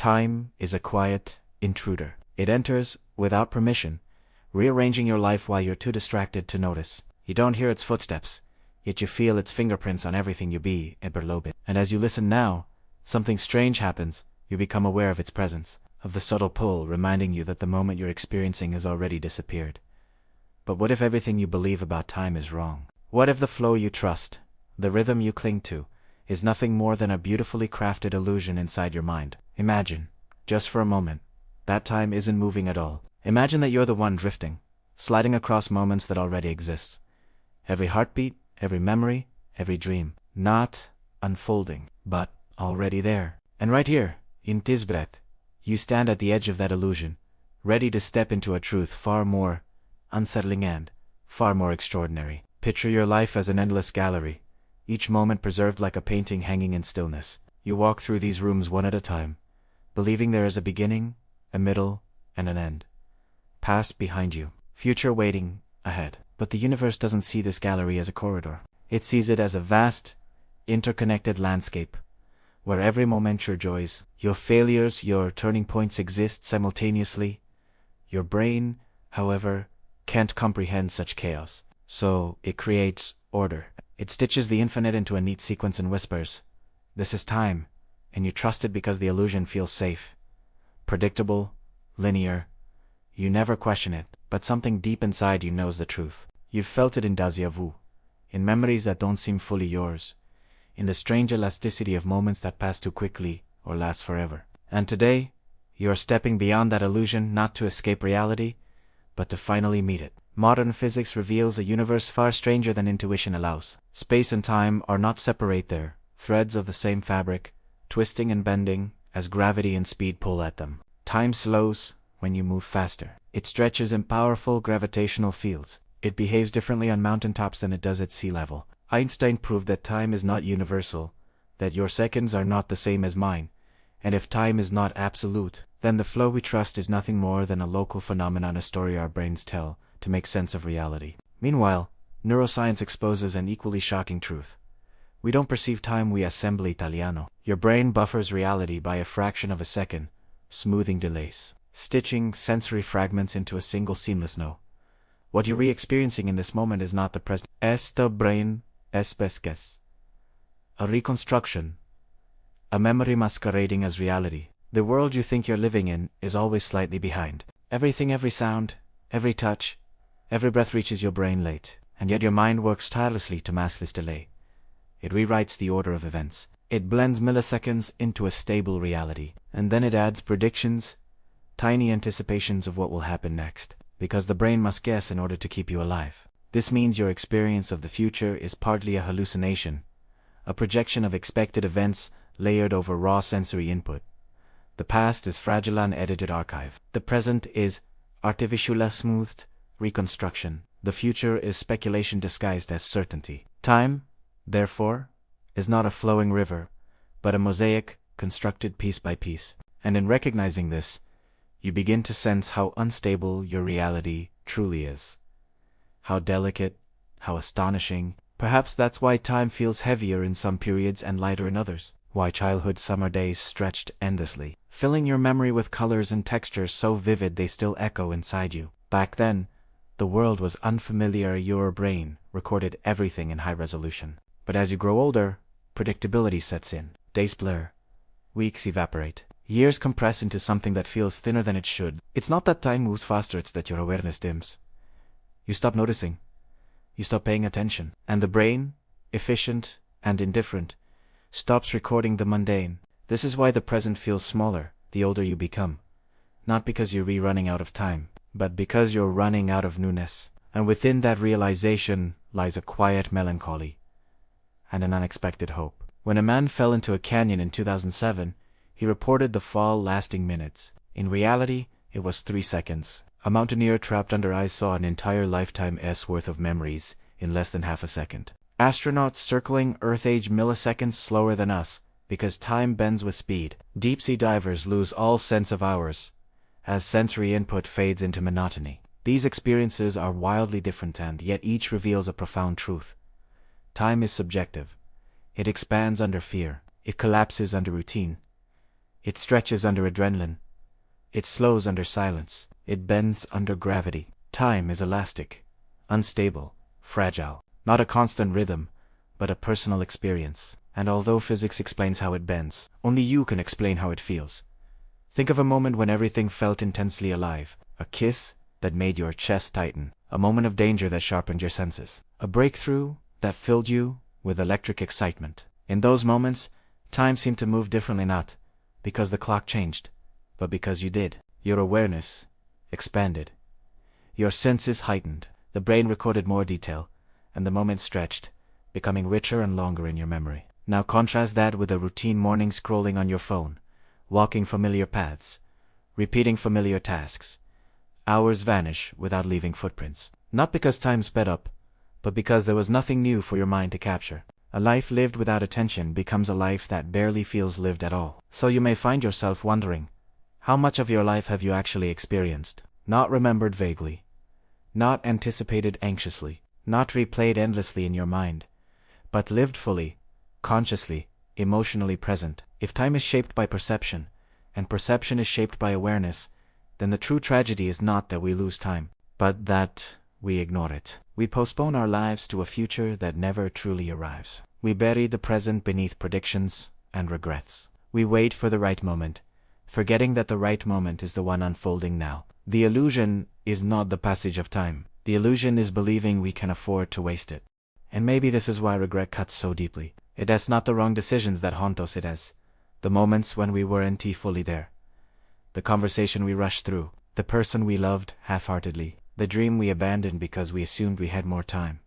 Time is a quiet intruder. It enters without permission, rearranging your life while you're too distracted to notice. You don't hear its footsteps, yet you feel its fingerprints on everything you be and below it. And as you listen now, something strange happens. You become aware of its presence, of the subtle pull reminding you that the moment you're experiencing has already disappeared. But what if everything you believe about time is wrong? What if the flow you trust, the rhythm you cling to, is nothing more than a beautifully crafted illusion inside your mind? Imagine, just for a moment, that time isn't moving at all. Imagine that you're the one drifting, sliding across moments that already exist. Every heartbeat, every memory, every dream, not unfolding, but already there. And right here, in this breath, you stand at the edge of that illusion, ready to step into a truth far more unsettling and far more extraordinary. Picture your life as an endless gallery, each moment preserved like a painting hanging in stillness. You walk through these rooms one at a time, believing there is a beginning, a middle, and an end. Past behind you, future waiting ahead. But the universe doesn't see this gallery as a corridor. It sees it as a vast, interconnected landscape, where every moment your joys, your failures, your turning points exist simultaneously. Your brain, however, can't comprehend such chaos. So it creates order. It stitches the infinite into a neat sequence and whispers, "This is time," and you trust it because the illusion feels safe, predictable, linear. You never question it, but something deep inside you knows the truth. You've felt it in déjà vu, in memories that don't seem fully yours, in the strange elasticity of moments that pass too quickly or last forever. And today, you are stepping beyond that illusion not to escape reality, but to finally meet it. Modern physics reveals a universe far stranger than intuition allows. Space and time are not separate there, threads of the same fabric, twisting and bending as gravity and speed pull at them. Time slows when you move faster. It stretches in powerful gravitational fields. It behaves differently on mountaintops than it does at sea level. Einstein proved that time is not universal, that your seconds are not the same as mine, and if time is not absolute, then the flow we trust is nothing more than a local phenomenon, a story our brains tell to make sense of reality. Meanwhile, neuroscience exposes an equally shocking truth. We don't perceive time, we assemble Italiano. Your brain buffers reality by a fraction of a second, smoothing delays, stitching sensory fragments into a single seamless no. What you're re-experiencing in this moment is not the present. Esta brain es pesques. A reconstruction, a memory masquerading as reality. The world you think you're living in is always slightly behind. Everything, every sound, every touch, every breath reaches your brain late, and yet your mind works tirelessly to mask this delay. It rewrites the order of events. It blends milliseconds into a stable reality, and then it adds predictions, tiny anticipations of what will happen next, because the brain must guess in order to keep you alive. This means your experience of the future is partly a hallucination, a projection of expected events layered over raw sensory input. The past is fragile unedited archive. The present is artificially smoothed reconstruction. The future is speculation disguised as certainty. Time, therefore, is not a flowing river, but a mosaic constructed piece by piece. And in recognizing this, you begin to sense how unstable your reality truly is. How delicate, how astonishing. Perhaps that's why time feels heavier in some periods and lighter in others. Why childhood summer days stretched endlessly, filling your memory with colors and textures so vivid they still echo inside you. Back then, the world was unfamiliar. Your brain recorded everything in high resolution. But as you grow older, predictability sets in. Days blur. Weeks evaporate. Years compress into something that feels thinner than it should. It's not that time moves faster, it's that your awareness dims. You stop noticing. You stop paying attention. And the brain, efficient and indifferent, stops recording the mundane. This is why the present feels smaller the older you become. Not because you're rerunning out of time, but because you're running out of newness. And within that realization lies a quiet melancholy and an unexpected hope. When a man fell into a canyon in 2007, he reported the fall lasting minutes. In reality, it was 3 seconds. A mountaineer trapped under ice saw an entire lifetime's worth of memories in less than half a second. Astronauts circling Earth age milliseconds slower than us, because time bends with speed. Deep-sea divers lose all sense of hours, as sensory input fades into monotony. These experiences are wildly different, and yet each reveals a profound truth. Time is subjective. It expands under fear. It collapses under routine. It stretches under adrenaline. It slows under silence. It bends under gravity. Time is elastic, unstable, fragile. Not a constant rhythm, but a personal experience. And although physics explains how it bends, only you can explain how it feels. Think of a moment when everything felt intensely alive. A kiss that made your chest tighten. A moment of danger that sharpened your senses. A breakthrough that filled you with electric excitement. In those moments, time seemed to move differently, not because the clock changed, but because you did. Your awareness expanded. Your senses heightened. The brain recorded more detail, and the moment stretched, becoming richer and longer in your memory. Now contrast that with a routine morning scrolling on your phone, walking familiar paths, repeating familiar tasks. Hours vanish without leaving footprints. Not because time sped up, but because there was nothing new for your mind to capture. A life lived without attention becomes a life that barely feels lived at all. So you may find yourself wondering, how much of your life have you actually experienced? Not remembered vaguely, not anticipated anxiously, not replayed endlessly in your mind, but lived fully, consciously, emotionally present. If time is shaped by perception, and perception is shaped by awareness, then the true tragedy is not that we lose time, but that we ignore it. We postpone our lives to a future that never truly arrives. We bury the present beneath predictions and regrets. We wait for the right moment, forgetting that the right moment is the one unfolding now. The illusion is not the passage of time. The illusion is believing we can afford to waste it. And maybe this is why regret cuts so deeply. It is not the wrong decisions that haunt us, it is the moments when we weren't fully there. The conversation we rushed through, the person we loved half-heartedly, the dream we abandoned because we assumed we had more time.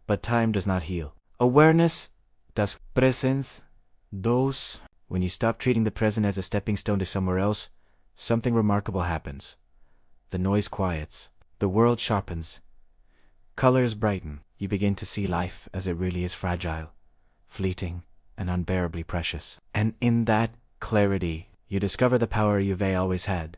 But time does not heal. Awareness does. Presence does. When you stop treating the present as a stepping stone to somewhere else, something remarkable happens. The noise quiets. The world sharpens. Colors brighten. You begin to see life as it really is: fragile, fleeting, and unbearably precious. And in that clarity, you discover the power you've always had.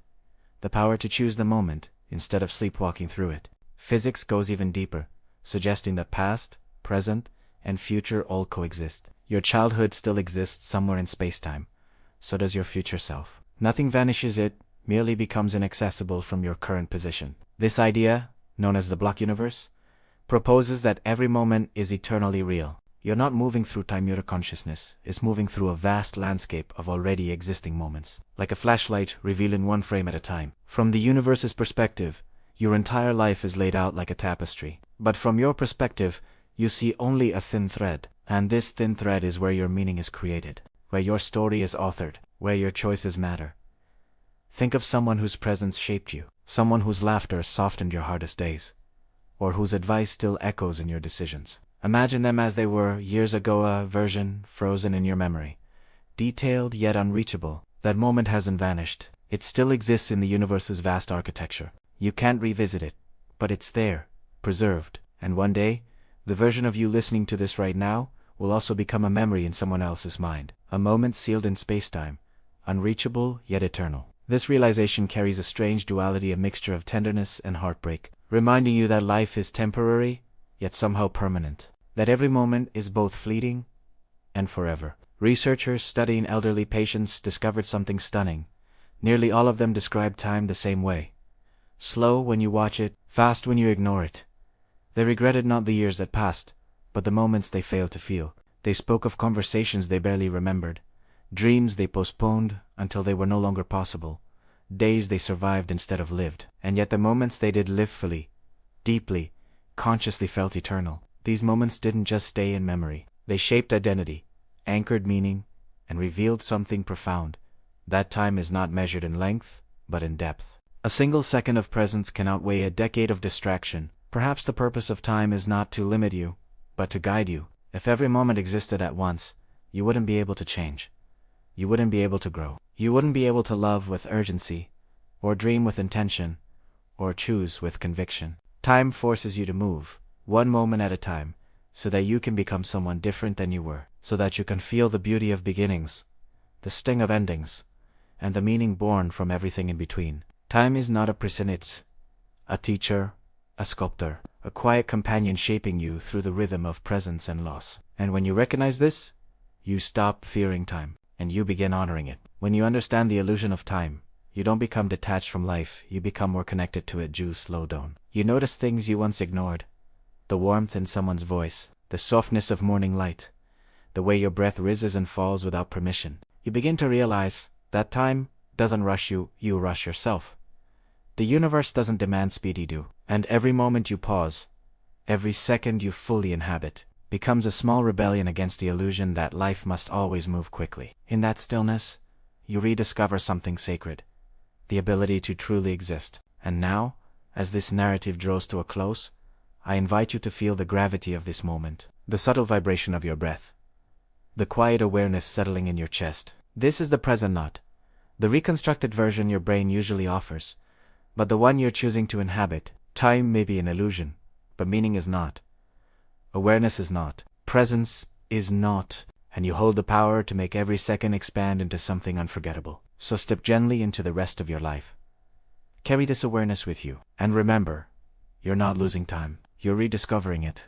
The power to choose the moment instead of sleepwalking through it. Physics goes even deeper, suggesting that past, present, and future all coexist. Your childhood still exists somewhere in spacetime. So does your future self. Nothing vanishes, it merely becomes inaccessible from your current position. This idea, known as the block universe, proposes that every moment is eternally real. You're not moving through time, your consciousness is moving through a vast landscape of already existing moments, like a flashlight revealing one frame at a time. From the universe's perspective, your entire life is laid out like a tapestry. But from your perspective, you see only a thin thread, and this thin thread is where your meaning is created, where your story is authored, where your choices matter. Think of someone whose presence shaped you, someone whose laughter softened your hardest days, or whose advice still echoes in your decisions. Imagine them as they were years ago, a version frozen in your memory, detailed yet unreachable. That moment hasn't vanished. It still exists in the universe's vast architecture. You can't revisit it, but it's there, preserved. And one day, the version of you listening to this right now will also become a memory in someone else's mind, a moment sealed in spacetime, unreachable yet eternal. This realization carries a strange duality, a mixture of tenderness and heartbreak, reminding you that life is temporary, yet somehow permanent. That every moment is both fleeting and forever. Researchers studying elderly patients discovered something stunning. Nearly all of them described time the same way. Slow when you watch it, fast when you ignore it. They regretted not the years that passed, but the moments they failed to feel. They spoke of conversations they barely remembered, dreams they postponed until they were no longer possible, days they survived instead of lived. And yet the moments they did live fully, deeply, consciously felt eternal. These moments didn't just stay in memory. They shaped identity, anchored meaning, and revealed something profound. That time is not measured in length, but in depth. A single second of presence can outweigh a decade of distraction. Perhaps the purpose of time is not to limit you, but to guide you. If every moment existed at once, you wouldn't be able to change. You wouldn't be able to grow. You wouldn't be able to love with urgency, or dream with intention, or choose with conviction. Time forces you to move, one moment at a time, so that you can become someone different than you were, so that you can feel the beauty of beginnings, the sting of endings, and the meaning born from everything in between. Time is not a prison, it's a teacher, a sculptor, a quiet companion shaping you through the rhythm of presence and loss. And when you recognize this, you stop fearing time. and you begin honoring it. When you understand the illusion of time, you don't become detached from life, you become more connected to it. You slow down. You notice things you once ignored. The warmth in someone's voice, the softness of morning light, the way your breath rises and falls without permission. You begin to realize that time doesn't rush you, you rush yourself. The universe doesn't demand speed, you do. And every moment you pause, every second you fully inhabit, becomes a small rebellion against the illusion that life must always move quickly. In that stillness, you rediscover something sacred, the ability to truly exist. And now, as this narrative draws to a close, I invite you to feel the gravity of this moment, the subtle vibration of your breath, the quiet awareness settling in your chest. This is the present, not the reconstructed version your brain usually offers, but the one you're choosing to inhabit. Time may be an illusion, but meaning is not. Awareness is not. Presence is not. And you hold the power to make every second expand into something unforgettable. So step gently into the rest of your life. Carry this awareness with you. And remember, you're not losing time. You're rediscovering it.